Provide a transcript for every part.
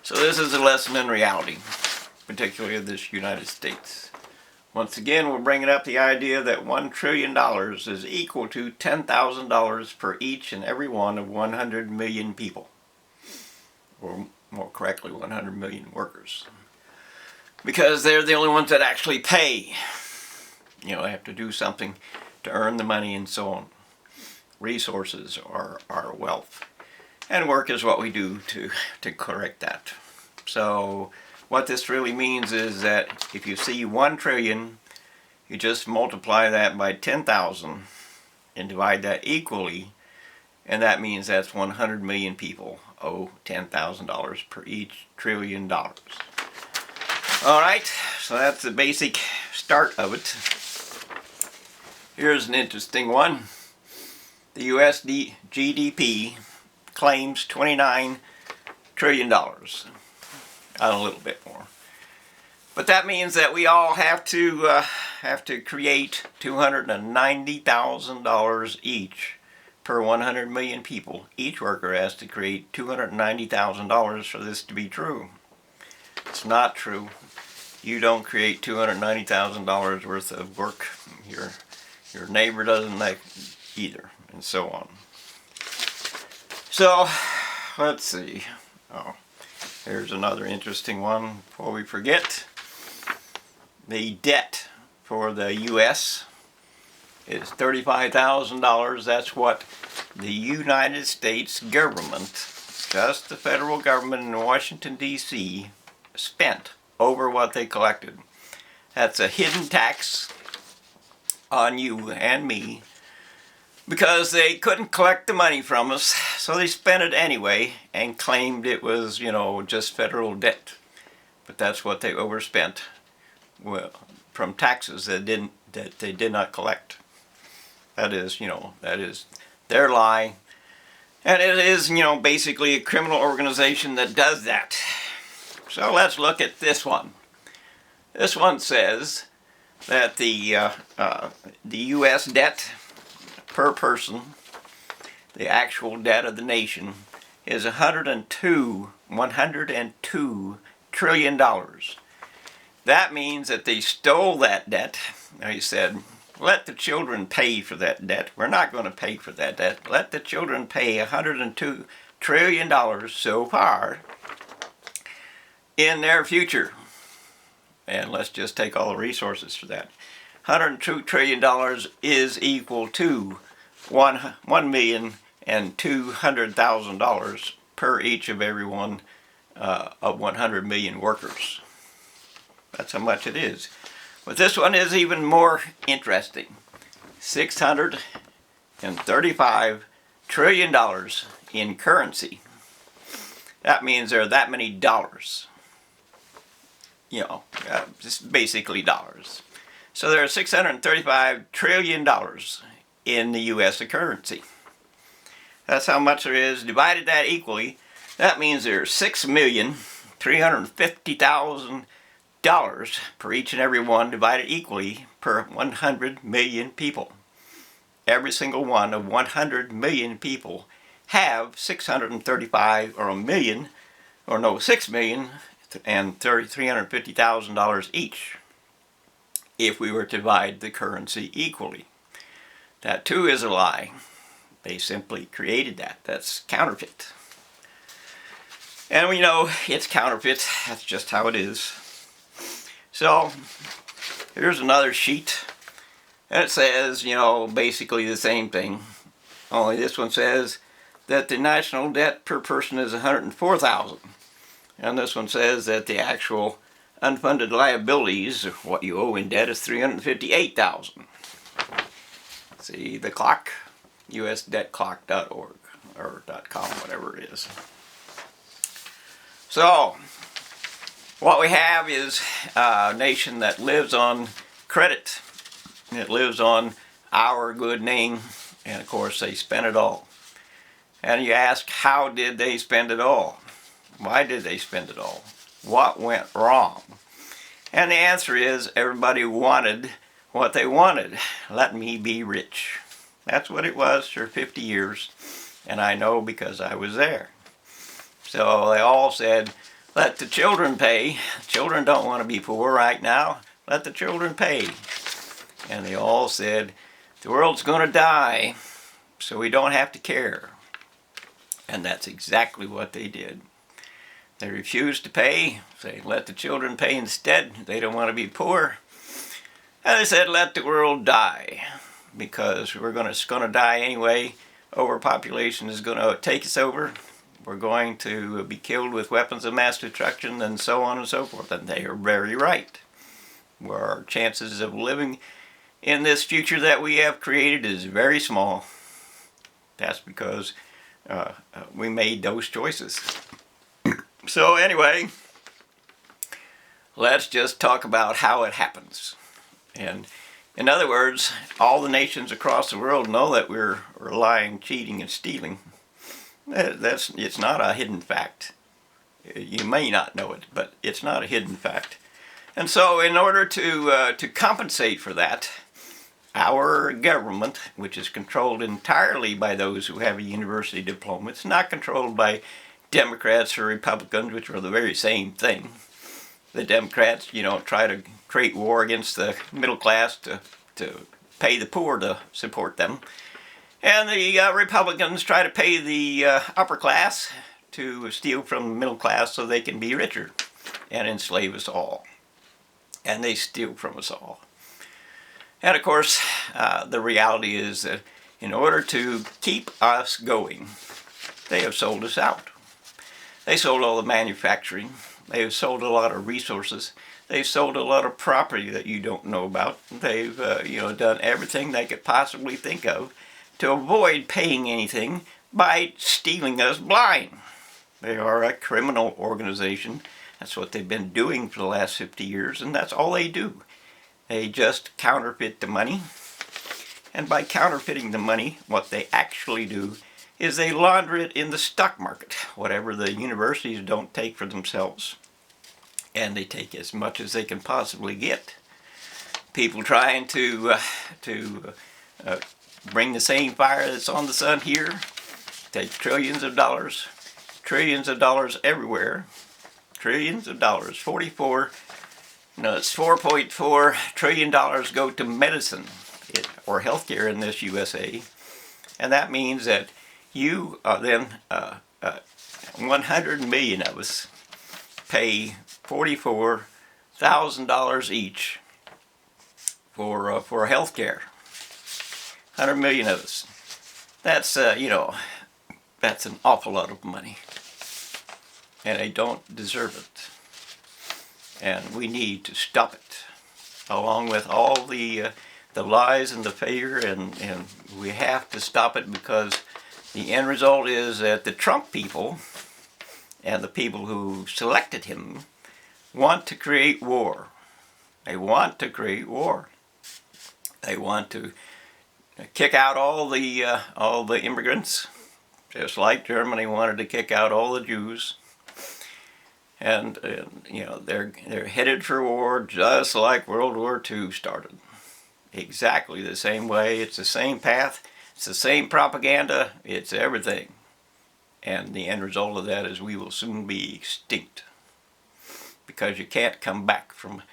So this is a lesson in reality, particularly of this United States. Once again, we're bringing up the idea that $1 trillion is equal to $10,000 per each and every one of 100 million people. Or more correctly, 100 million workers. Because they're the only ones that actually pay. You know, they have to do something to earn the money and so on. Resources are our wealth. And work is what we do to correct that. So what this really means is that if you see 1 trillion, you just multiply that by 10,000 and divide that equally, and that means that's 100 million people owe $10,000 per each $1 trillion. Alright, so that's the basic start of it. Here's an interesting one. The US GDP claims $29 trillion. A little bit more. But that means that we all have to create $290,000 each per 100 million people. Each worker has to create $290,000 for this to be true. It's not true. You don't create $290,000 worth of work. Your neighbor doesn't make either, and so on. So, let's see. Oh, here's another interesting one before we forget. The debt for the U.S. is $35,000. That's what the United States government, just the federal government in Washington, D.C., spent over what they collected. That's a hidden tax on you and me, because they couldn't collect the money from us, so they spent it anyway and claimed it was, you know, just federal debt. But that's what they overspent, well, from taxes that they did not collect. That is, you know, that is their lie. And it is, you know, basically a criminal organization that does that. So let's look at this one. This one says that the U.S. debt per person, the actual debt of the nation, is $102 trillion. That means that they stole that debt. They said, let the children pay for that debt. We're not going to pay for that debt. Let the children pay $102 trillion so far in their future. And let's just take all the resources for that. $102 trillion is equal to $1,200,000 per each of every one of 100 million workers. That's how much it is. But this one is even more interesting. $635 trillion in currency. That means there are that many dollars. You know, just basically dollars. So there are $635 trillion in the U.S. currency. That's how much there is. Divided that equally, that means there's $6,350,000 per each and every one, divided equally per 100 million people. Every single one of 100 million people have 635 or a million, or no, 6 million and $350,000 each, if we were to divide the currency equally. That too is a lie. They simply created that. That's counterfeit. And we know it's counterfeit. That's just how it is. So, here's another sheet. And it says, you know, basically the same thing. Only this one says that the national debt per person is $104,000. And this one says that the actual unfunded liabilities, what you owe in debt, is $358,000. See the clock? usdebtclock.org or .com, whatever it is. So, what we have is a nation that lives on credit. It lives on our good name, and of course they spent it all. And you ask, how did they spend it all? Why did they spend it all? What went wrong? And the answer is, everybody wanted what they wanted. Let me be rich. That's what it was for 50 years, and I know because I was there. So they all said, Let the children pay. Children don't want to be poor right now. Let the children pay. And they all said, the world's going to die, so we don't have to care. And that's exactly what they did. They refused to pay. They let the children pay instead. They don't want to be poor. And they said, let the world die, because it's going to die anyway. Overpopulation is going to take us over. We're going to be killed with weapons of mass destruction and so on and so forth. And they are very right. Our chances of living in this future that we have created is very small. That's because we made those choices. So anyway, let's just talk about how it happens. And in other words, all the nations across the world know that we're lying, cheating, and stealing. It's not a hidden fact. You may not know it, but it's not a hidden fact. And so in order to compensate for that, our government, which is controlled entirely by those who have a university diploma, it's not controlled by Democrats or Republicans, which are the very same thing. The Democrats, try to create war against the middle class to pay the poor to support them. And the Republicans try to pay the upper class to steal from the middle class so they can be richer and enslave us all. And they steal from us all. And of course, the reality is that in order to keep us going, they have sold us out. They sold all the manufacturing. They have sold a lot of resources. They've sold a lot of property that you don't know about. They've done everything they could possibly think of to avoid paying anything by stealing us blind. They are a criminal organization. That's what they've been doing for the last 50 years, and that's all they do. They just counterfeit the money. And by counterfeiting the money, what they actually do is they launder it in the stock market, whatever the universities don't take for themselves. And they take as much as they can possibly get. People trying to bring the same fire that's on the sun here, take trillions of dollars everywhere, trillions of dollars, it's $4.4 trillion go to medicine or healthcare in this USA. And that means that you then 100 million of us pay $44,000 each for health care. 100 million of us. That's that's an awful lot of money, and they don't deserve it. And we need to stop it, along with all the lies and the failure, and we have to stop it, because the end result is that the Trump people and the people who selected him want to create war. They want to create war. They want to kick out all the immigrants, just like Germany wanted to kick out all the Jews. And they're headed for war, just like World War II started. Exactly the same way. It's the same path. It's the same propaganda. It's everything. And the end result of that is we will soon be extinct, because you can't come back from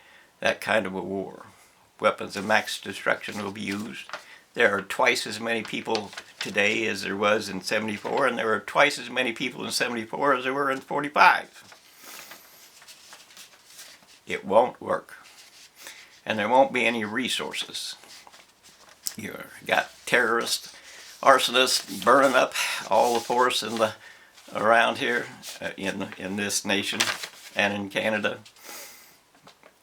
that kind of a war. Weapons of mass destruction will be used. There are twice as many people today as there was in 74, and there are twice as many people in 74 as there were in 45. It won't work. And there won't be any resources. You've got terrorists, arsonists burning up all the forests around here in this nation and in Canada.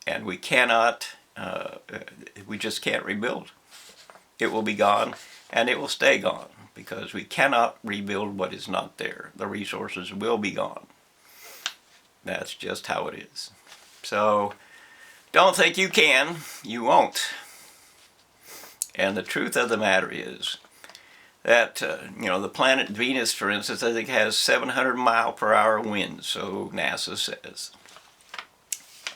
And we cannot, we just can't rebuild. It will be gone, and it will stay gone, because we cannot rebuild what is not there. The resources will be gone. That's just how it is. So don't think you can. You won't. And the truth of the matter is that, the planet Venus, for instance, I think has 700 mile per hour winds, so NASA says.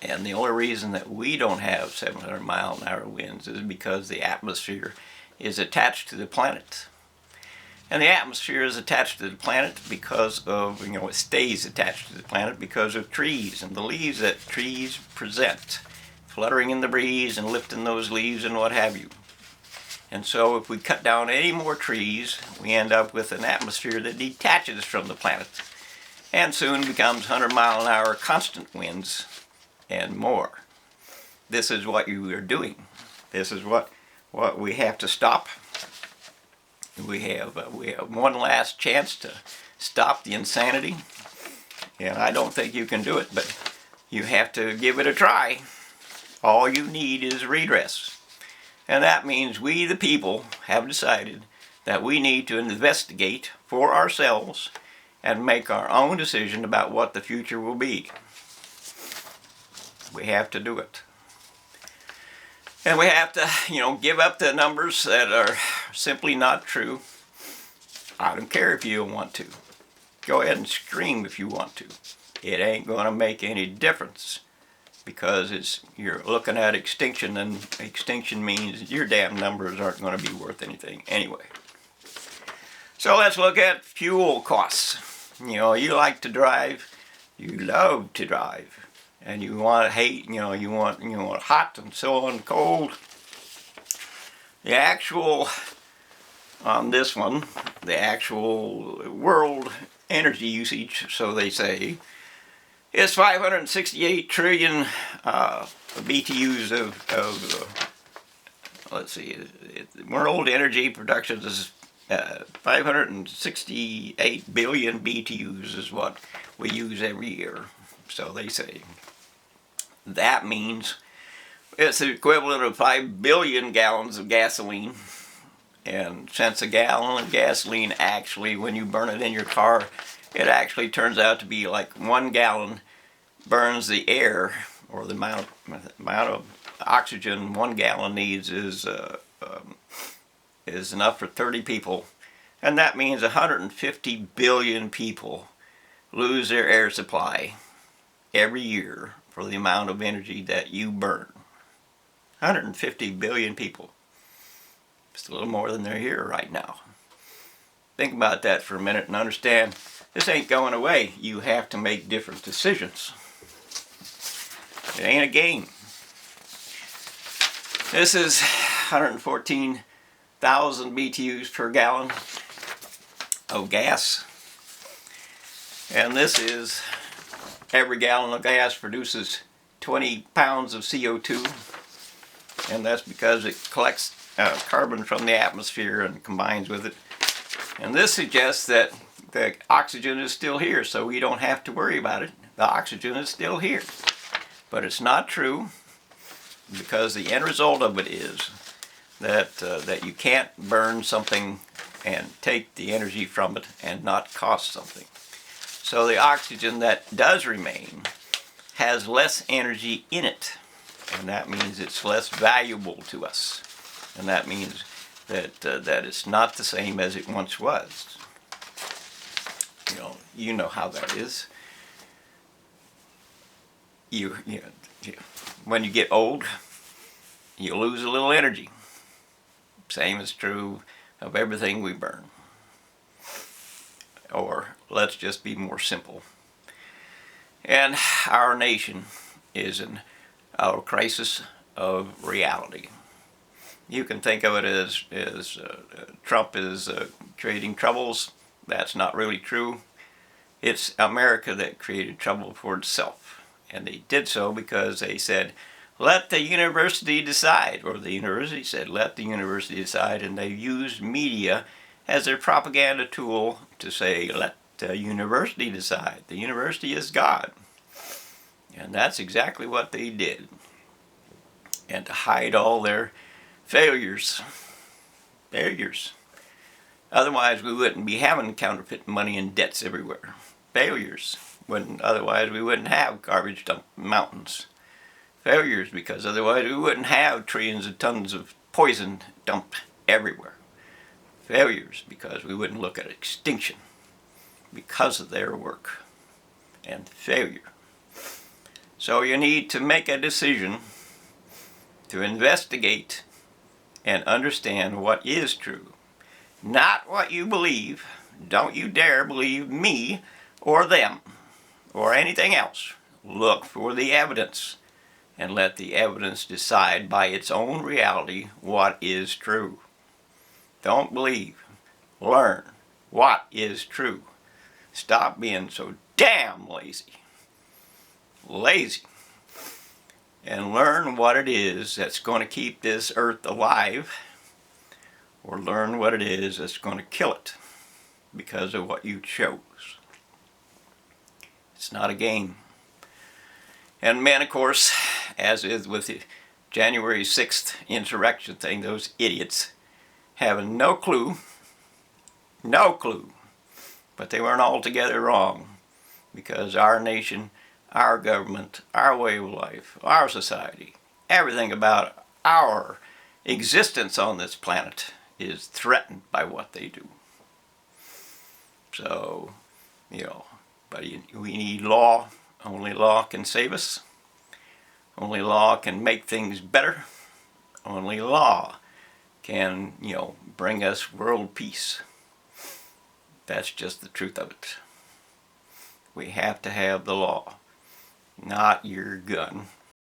And the only reason that we don't have 700 mile an hour winds is because the atmosphere is attached to the planet. And the atmosphere is attached to the planet because of, it stays attached to the planet because of trees and the leaves that trees present, fluttering in the breeze and lifting those leaves and what have you. And so if we cut down any more trees, we end up with an atmosphere that detaches from the planet and soon becomes 100-mile-an-hour constant winds and more. This is what you are doing. This is what we have to stop. We have one last chance to stop the insanity, and I don't think you can do it, but you have to give it a try. All you need is redress, and that means we the people have decided that we need to investigate for ourselves and make our own decision about what the future will be. We have to do it. And we have to, give up the numbers that are simply not true. I don't care if you don't want to. Go ahead and scream if you want to. It ain't going to make any difference because you're looking at extinction, and extinction means your damn numbers aren't going to be worth anything anyway. So let's look at fuel costs. You like to drive, you love to drive. And you want you want hot and so on, cold. The actual, on this one, the actual world energy usage, so they say, is 568 trillion BTUs of let's see, world energy production is 568 billion BTUs is what we use every year, so they say. That means it's the equivalent of 5 billion gallons of gasoline. And since a gallon of gasoline actually, when you burn it in your car, it actually turns out to be like 1 gallon burns the air, or the amount of oxygen 1 gallon needs is enough for 30 people. And that means 150 billion people lose their air supply every year for the amount of energy that you burn. 150 billion people. It's a little more than they're here right now. Think about that for a minute and understand this ain't going away. You have to make different decisions. It ain't a game. This is 114,000 BTUs per gallon of gas. And this is every gallon of gas produces 20 pounds of CO2, and that's because it collects carbon from the atmosphere and combines with it. And this suggests that the oxygen is still here, so we don't have to worry about it. The oxygen is still here. But it's not true, because the end result of it is that you can't burn something and take the energy from it and not cost something. So the oxygen that does remain has less energy in it, and that means it's less valuable to us, and that means that that it's not the same as it once was. You know how that is. When you get old, you lose a little energy. Same is true of everything we burn. Or let's just be more simple. And our nation is in our crisis of reality. You can think of it as Trump is creating troubles. That's not really true. It's America that created trouble for itself. And they did so because they said, let the university decide. Or the university said, let the university decide. And they used media as their propaganda tool to say, let the university decide. The university is God. And that's exactly what they did. And to hide all their failures. Otherwise we wouldn't be having counterfeit money and debts everywhere. Failures. Otherwise we wouldn't have garbage dump mountains. Failures, because otherwise we wouldn't have trillions of tons of poison dumped everywhere. Failures, because we wouldn't look at extinction because of their work. And failure. So you need to make a decision to investigate and understand what is true. not what you believe. Don't you dare believe me or them or anything else. Look for the evidence and let the evidence decide by its own reality what is true. Don't believe. Learn what is true. Stop being so damn lazy. And learn what it is that's going to keep this earth alive, or learn what it is that's going to kill it because of what you chose. It's not a game. And man, of course, as is with the January 6th insurrection thing, those idiots having no clue, but they weren't altogether wrong, because our nation, our government, our way of life, our society, everything about our existence on this planet is threatened by what they do. So, but we need law. Only law can save us. Only law can make things better. Only law can, bring us world peace. That's just the truth of it. We have to have the law, not your gun.